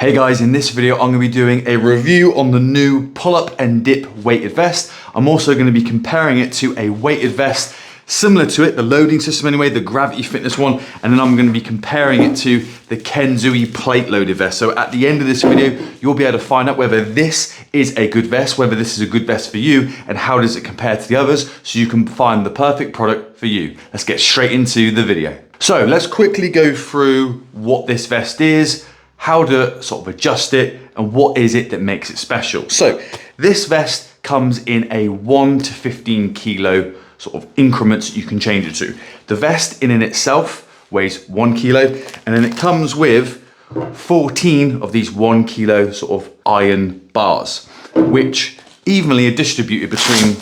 Hey guys, in this video I'm going to be doing a review on the new pull-up and dip weighted vest. I'm also going to be comparing it to a weighted vest similar to it, the loading system anyway, the Gravity Fitness one, and then I'm going to be comparing it to the Kensui plate loaded vest. So at the end of this video, you'll be able to find out whether this is a good vest, whether this is a good vest for you, and how does it compare to the others, so you can find the perfect product for you. Let's get straight into the video. So let's quickly go through what this vest is, how to sort of adjust it, and what is it that makes it special. So this vest comes in a 1 to 15 kilo sort of increments you can change it to. The vest in itself weighs 1 kilo, and then it comes with 14 of these 1 kilo sort of iron bars, which evenly are distributed between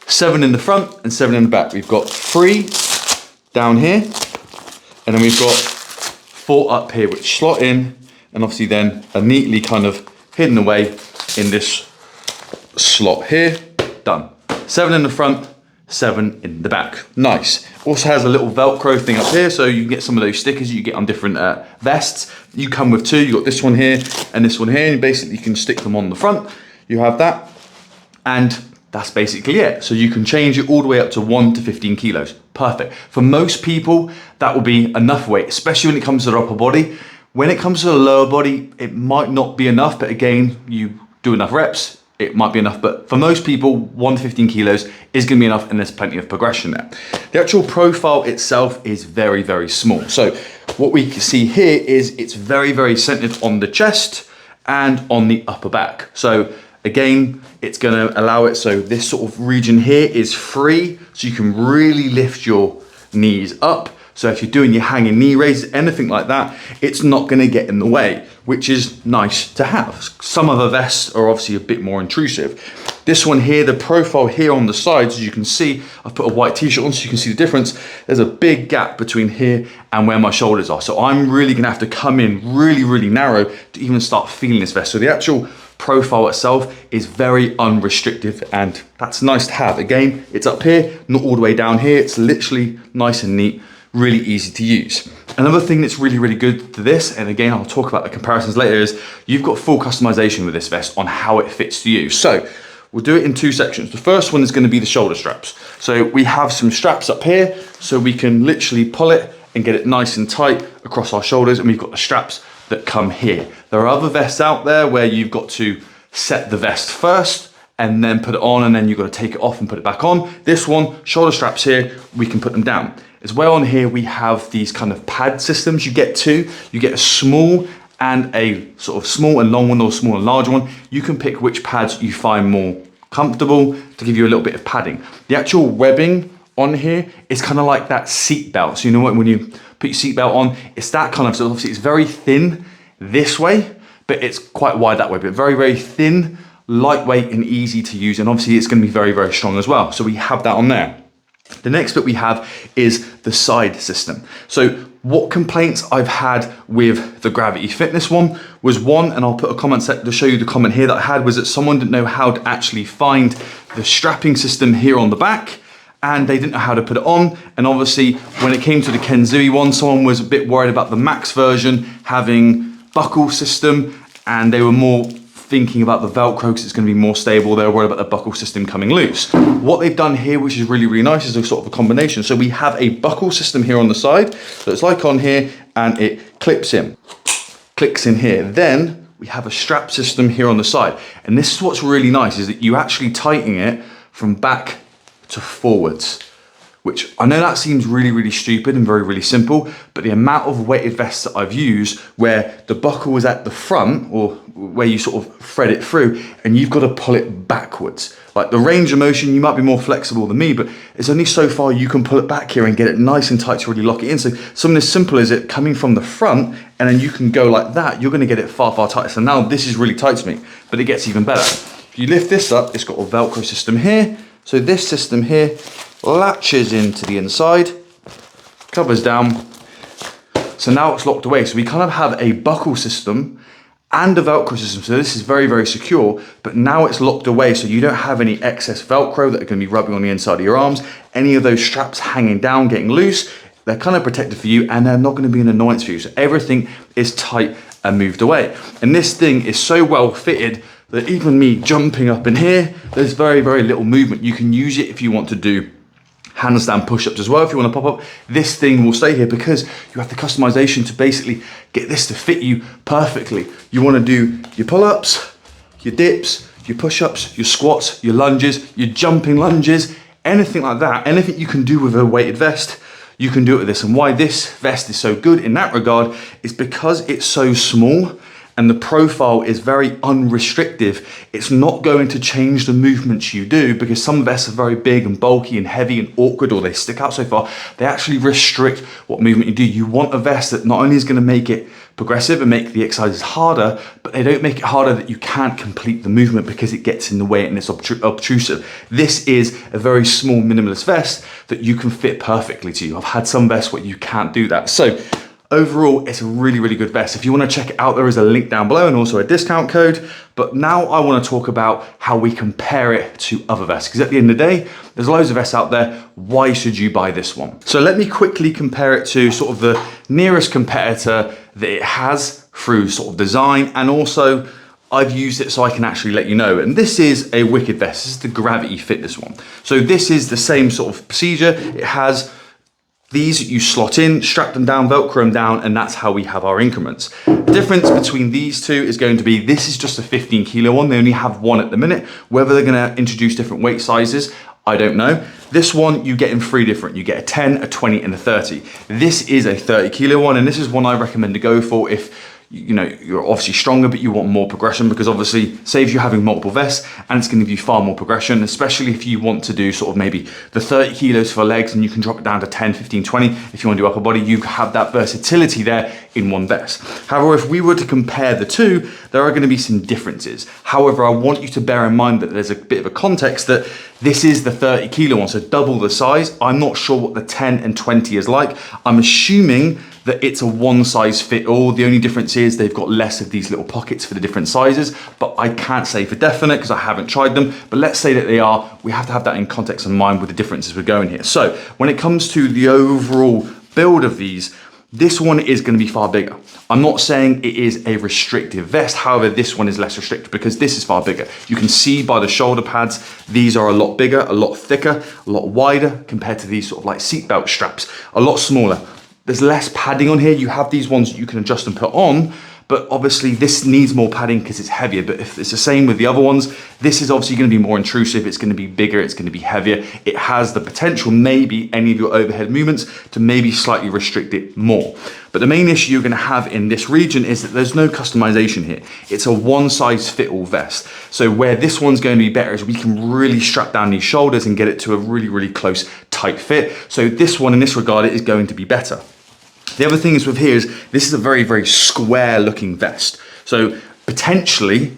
7 in the front and 7 in the back. We've got 3 down here, and then we've got 4 up here, which slot in and obviously then are neatly kind of hidden away in this slot here. Done. 7 in the front, 7 in the back. Nice. Also has a little Velcro thing up here, so you can get some of those stickers you get on different vests. You come with 2. You got this one here and this one here, and basically you can stick them on the front. You have that, and that's basically it. So you can change it all the way up to 1 to 15 kilos. Perfect. For most people, that will be enough weight, especially when it comes to their upper body. When it comes to the lower body, it might not be enough, but again, you do enough reps, it might be enough. But for most people, 1 to 15 kilos is gonna be enough, and there's plenty of progression there. The actual profile itself is very, very small. So what we can see here is it's very, very centered on the chest and on the upper back. So again, it's gonna allow it so this sort of region here is free, so you can really lift your knees up. So if you're doing your hanging knee raises, anything like that, it's not gonna get in the way, which is nice to have. Some other vests are obviously a bit more intrusive. This one here, the profile here on the sides, as you can see, I've put a white t-shirt on so you can see the difference. There's a big gap between here and where my shoulders are. So I'm really gonna have to come in really, really narrow to even start feeling this vest. So the actual profile itself is very unrestricted, and that's nice to have. Again, it's up here, not all the way down here. It's literally nice and neat, really easy to use. Another thing that's really, really good to this, and again, I'll talk about the comparisons later, is you've got full customization with this vest on how it fits to you. So we'll do it in 2 sections. The first one is going to be the shoulder straps. So we have some straps up here, so we can literally pull it and get it nice and tight across our shoulders, and we've got the straps that come here. There are other vests out there where you've got to set the vest first and then put it on, and then you've got to take it off and put it back on. This one, shoulder straps here, we can put them down. As well on here, we have these kind of pad systems. You get 2. You get a small and a sort of small and long one, or small and large one. You can pick which pads you find more comfortable to give you a little bit of padding. The actual webbing on here is kind of like that seat belt. So you know what, when you put your seat belt on, it's that kind of, so obviously it's very thin this way, but it's quite wide that way, but very, very thin, lightweight and easy to use. And obviously it's gonna be very, very strong as well. So we have that on there. The next bit we have is the side system. So what complaints I've had with the Gravity Fitness one was one, and I'll put a comment set to show you the comment here that I had, was that someone didn't know how to actually find the strapping system here on the back, and they didn't know how to put it on. And obviously when it came to the Kensui one, someone was a bit worried about the max version having buckle system, and they were more thinking about the Velcro because it's going to be more stable. They were worried about the buckle system coming loose. What they've done here, which is really, really nice, is a sort of a combination. So we have a buckle system here on the side. So it's like on here, and it clips in, clicks in here. Then we have a strap system here on the side. And this is what's really nice, is that you actually tighten it from back to forwards, which I know that seems really, really stupid and very, really simple, but the amount of weighted vests that I've used where the buckle is at the front, or where you sort of thread it through, and you've got to pull it backwards. Like the range of motion, you might be more flexible than me, but it's only so far you can pull it back here and get it nice and tight to really lock it in. So something as simple as it coming from the front, and then you can go like that, you're gonna get it far, far tighter. So now this is really tight to me, but it gets even better. If you lift this up, it's got a Velcro system here. So this system here latches into the inside, covers down. So now it's locked away. So we kind of have a buckle system and a Velcro system. So this is very, very secure, but now it's locked away. So you don't have any excess Velcro that are gonna be rubbing on the inside of your arms. Any of those straps hanging down, getting loose, they're kind of protected for you, and they're not gonna be an annoyance for you. So everything is tight and moved away. And this thing is so well fitted that even me jumping up in here, there's very, very little movement. You can use it if you want to do handstand push-ups as well. If you want to pop up, this thing will stay here because you have the customization to basically get this to fit you perfectly. You want to do your pull-ups, your dips, your push-ups, your squats, your lunges, your jumping lunges, anything like that, anything you can do with a weighted vest, you can do it with this. And why this vest is so good in that regard is because it's so small and the profile is very unrestrictive. It's not going to change the movements you do, because some vests are very big and bulky and heavy and awkward, or they stick out so far. They actually restrict what movement you do. You want a vest that not only is going to make it progressive and make the exercises harder, but they don't make it harder that you can't complete the movement because it gets in the way and it's obtrusive. This is a very small minimalist vest that you can fit perfectly to you. I've had some vests where you can't do that. So overall, it's a really, really good vest. If you want to check it out, there is a link down below and also a discount code. But now I want to talk about how we compare it to other vests, because at the end of the day, there's loads of vests out there. Why should you buy this one? So let me quickly compare it to sort of the nearest competitor that it has through sort of design, and also I've used it so I can actually let you know. And this is a wicked vest. This is the Gravity Fitness one. So this is the same sort of procedure. It has these you slot in, strap them down, Velcro them down, and that's how we have our increments. The difference between these two is going to be, this is just a 15 kilo one. They only have one at the minute. Whether they're gonna introduce different weight sizes, I don't know. This one you get in 3 different. You get a 10, a 20, and a 30. This is a 30 kilo one, and this is one I recommend to go for if you know, you're obviously stronger, but you want more progression, because obviously saves you having multiple vests, and it's going to give you far more progression, especially if you want to do sort of maybe the 30 kilos for legs and you can drop it down to 10, 15, 20. If you want to do upper body, you have that versatility there in one vest. However, if we were to compare the two, there are going to be some differences. However, I want you to bear in mind that there's a bit of a context that this is the 30 kilo one, so double the size. I'm not sure what the 10 and 20 is like. I'm assuming that it's a one size fit all. The only difference is they've got less of these little pockets for the different sizes, but I can't say for definite because I haven't tried them. But let's say that they are. We have to have that in context in mind with the differences we're going here. So when it comes to the overall build of these, this one is going to be far bigger. I'm not saying it is a restrictive vest. However, this one is less restrictive because this is far bigger. You can see by the shoulder pads, these are a lot bigger, a lot thicker, a lot wider compared to these sort of like seatbelt straps, a lot smaller. There's less padding on here. You have these ones that you can adjust and put on, but obviously this needs more padding because it's heavier. But if it's the same with the other ones, this is obviously going to be more intrusive. It's going to be bigger. It's going to be heavier. It has the potential, maybe any of your overhead movements, to maybe slightly restrict it more. But the main issue you're going to have in this region is that there's no customization here. It's a one size fit all vest. So where this one's going to be better is we can really strap down these shoulders and get it to a really, really close, tight fit. So this one in this regard is going to be better. The other thing is with here is this is a very, very square looking vest. So potentially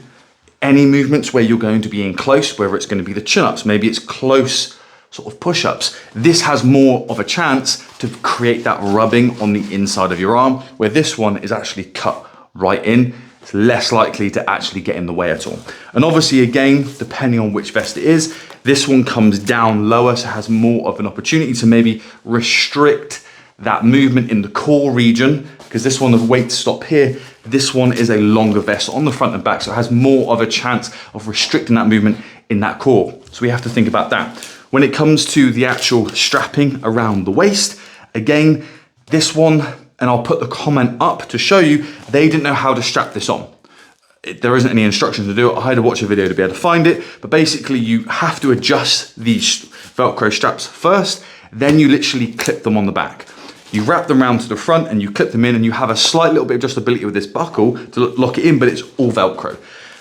any movements where you're going to be in close, whether it's going to be the chin-ups, maybe it's close sort of push-ups, this has more of a chance to create that rubbing on the inside of your arm, where this one is actually cut right in. It's less likely to actually get in the way at all. And obviously, again, depending on which vest it is, this one comes down lower, so has more of an opportunity to maybe restrict that movement in the core region, because this one, the weight stop here, this one is a longer vest on the front and back, so it has more of a chance of restricting that movement in that core. So we have to think about that. When it comes to the actual strapping around the waist, again, this one, and I'll put the comment up to show you, they didn't know how to strap this on. There isn't any instructions to do it. I had to watch a video to be able to find it, but basically you have to adjust these Velcro straps first, then you literally clip them on the back. You wrap them around to the front and you clip them in, and you have a slight little bit of adjustability with this buckle to lock it in, but it's all Velcro.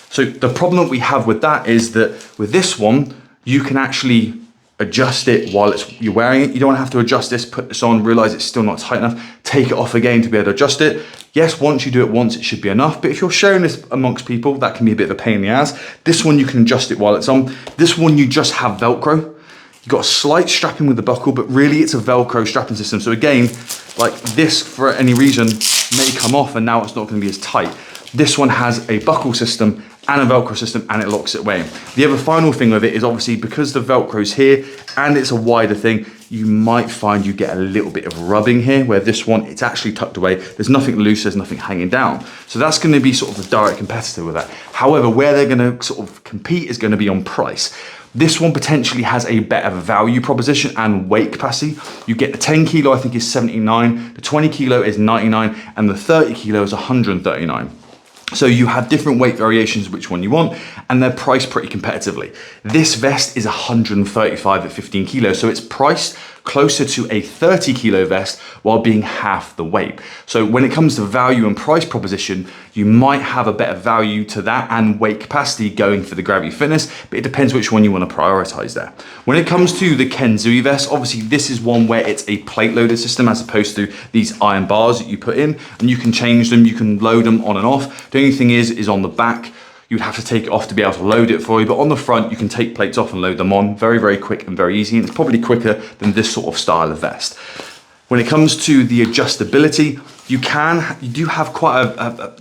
So the problem we have with that is that with this one, you can actually adjust it while you're wearing it. You don't have to adjust this, put this on, realize it's still not tight enough, take it off again to be able to adjust it. Yes, once you do it once, it should be enough, but if you're sharing this amongst people, that can be a bit of a pain in the ass. This one, you can adjust it while it's on. This one, you just have Velcro. You've got a slight strapping with the buckle, but really it's a Velcro strapping system. So again, like this, for any reason, may come off and now it's not gonna be as tight. This one has a buckle system and a Velcro system, and it locks it away. The other final thing with it is obviously because the Velcro's here and it's a wider thing, you might find you get a little bit of rubbing here, where this one, it's actually tucked away. There's nothing loose, there's nothing hanging down. So that's gonna be sort of the direct competitor with that. However, where they're gonna sort of compete is gonna be on price. This one potentially has a better value proposition and weight capacity. You get the 10 kilo, I think is 79, the 20 kilo is 99, and the 30 kilo is 139. So you have different weight variations, which one you want, and they're priced pretty competitively. This vest is 135 at 15 kilos, so it's priced closer to a 30 kilo vest while being half the weight. So when it comes to value and price proposition, you might have a better value to that and weight capacity going for the Gravity Fitness, but it depends which one you want to prioritize there. When it comes to the Kensui vest, obviously this is one where it's a plate loaded system as opposed to these iron bars that you put in, and you can change them, you can load them on and off. The only thing is on the back, you'd have to take it off to be able to load it for you, but on the front, you can take plates off and load them on. Very, very quick and very easy, and it's probably quicker than this sort of style of vest. When it comes to the adjustability, you do have quite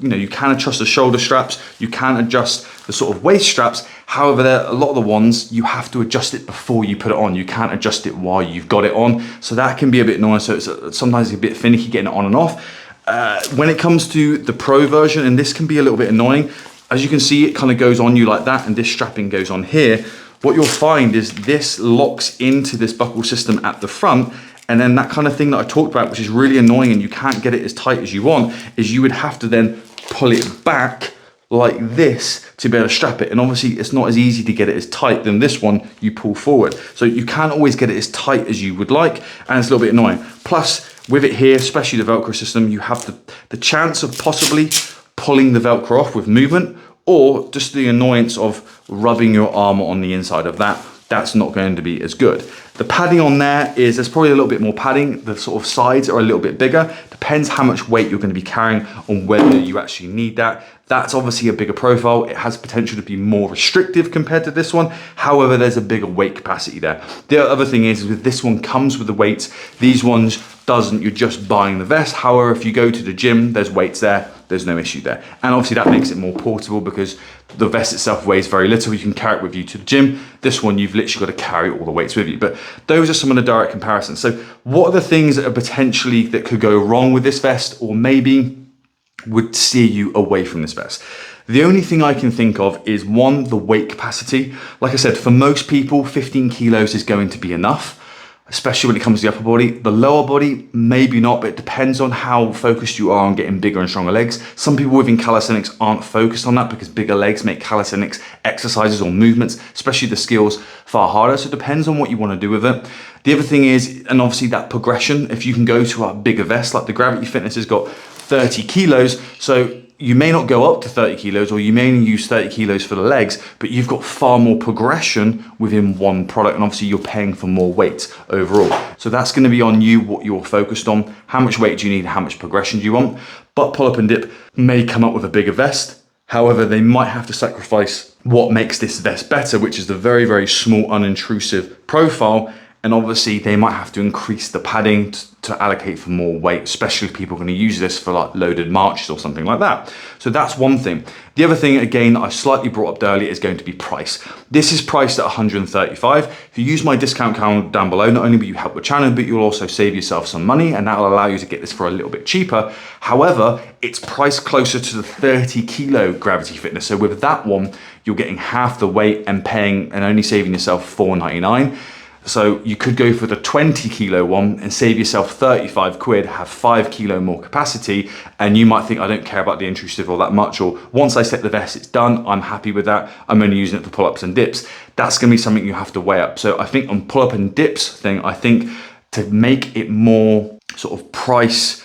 you can adjust the shoulder straps, you can adjust the sort of waist straps. However, a lot of the ones, you have to adjust it before you put it on. You can't adjust it while you've got it on. So that can be a bit annoying. So sometimes it's a bit finicky getting it on and off. When it comes to the Pro version, and this can be a little bit annoying, as you can see, it kind of goes on you like that, and this strapping goes on here. What you'll find is this locks into this buckle system at the front, and then that kind of thing that I talked about, which is really annoying and you can't get it as tight as you want, is you would have to then pull it back like this to be able to strap it. And obviously it's not as easy to get it as tight than this one you pull forward. So you can't always get it as tight as you would like, and it's a little bit annoying. Plus with it here, especially the Velcro system, you have the chance of possibly pulling the Velcro off with movement, or just the annoyance of rubbing your armor on the inside of that. That's not going to be as good. The padding on there's probably a little bit more padding. The sort of sides are a little bit bigger. Depends how much weight you're going to be carrying on whether you actually need that. That's obviously a bigger profile. It has potential to be more restrictive compared to this one. However, there's a bigger weight capacity there. The other thing is with this one comes with the weights. These ones doesn't, you're just buying the vest. However, if you go to the gym, there's weights there. There's no issue there. And obviously that makes it more portable because the vest itself weighs very little. You can carry it with you to the gym. This one, you've literally got to carry all the weights with you. But those are some of the direct comparisons. So what are the things that are potentially that could go wrong with this vest, or maybe would steer you away from this vest? The only thing I can think of is one, the weight capacity. Like I said, for most people, 15 kilos is going to be enough, especially when it comes to the upper body. The lower body, maybe not, but it depends on how focused you are on getting bigger and stronger legs. Some people within calisthenics aren't focused on that because bigger legs make calisthenics exercises or movements, especially the skills, far harder. So it depends on what you want to do with it. The other thing is, and obviously that progression, if you can go to a bigger vest, like the Gravity Fitness has got 30 kilos, so you may not go up to 30 kilos, or you may only use 30 kilos for the legs, but you've got far more progression within one product, and obviously you're paying for more weight overall. So that's going to be on you, what you're focused on, how much weight do you need, how much progression do you want. But Pull Up and Dip may come up with a bigger vest. However, they might have to sacrifice what makes this vest better, which is the very, very small, unintrusive profile. And obviously they might have to increase the padding to allocate for more weight, especially if people are going to use this for like loaded marches or something like that. So that's one thing. The other thing, again, that I slightly brought up earlier is going to be price. This is priced at 135. If you use my discount code down below, not only will you help the channel, but you'll also save yourself some money, and that will allow you to get this for a little bit cheaper. However, it's priced closer to the 30 kilo Gravity Fitness. So with that one, you're getting half the weight and paying and only saving yourself $4.99. So you could go for the 20 kilo one and save yourself 35 quid, have 5 kilo more capacity, and you might think, I don't care about the intrusive all that much, or once I set the vest, it's done, I'm happy with that, I'm only using it for pull-ups and dips. That's gonna be something you have to weigh up. So I think on pull-up and dips thing, I think to make it more sort of price,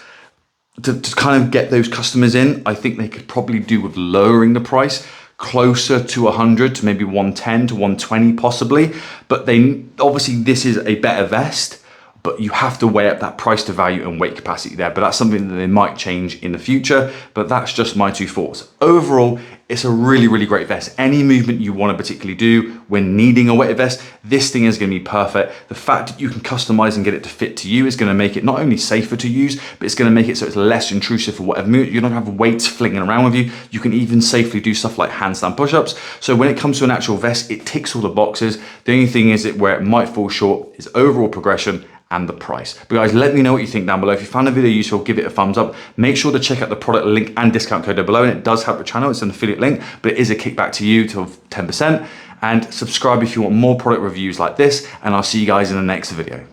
to kind of get those customers in, I think they could probably do with lowering the price closer to 100 to maybe 110 to 120 possibly. But they obviously, this is a better vest, but you have to weigh up that price to value and weight capacity there. But that's something that they might change in the future, but that's just my two thoughts. Overall, it's a really, really great vest. Any movement you want to particularly do when needing a weighted vest, this thing is going to be perfect. The fact that you can customize and get it to fit to you is going to make it not only safer to use, but it's going to make it so it's less intrusive for whatever movement. You're not going to have weights flinging around with you. You can even safely do stuff like handstand push-ups. So when it comes to an actual vest, it ticks all the boxes. The only thing is where it might fall short is overall progression and the price. But guys, let me know what you think down below. If you found the video useful, give it a thumbs up. Make sure to check out the product link and discount code down below, and it does help the channel. It's an affiliate link, but it is a kickback to you to 10%. And subscribe if you want more product reviews like this, and I'll see you guys in the next video.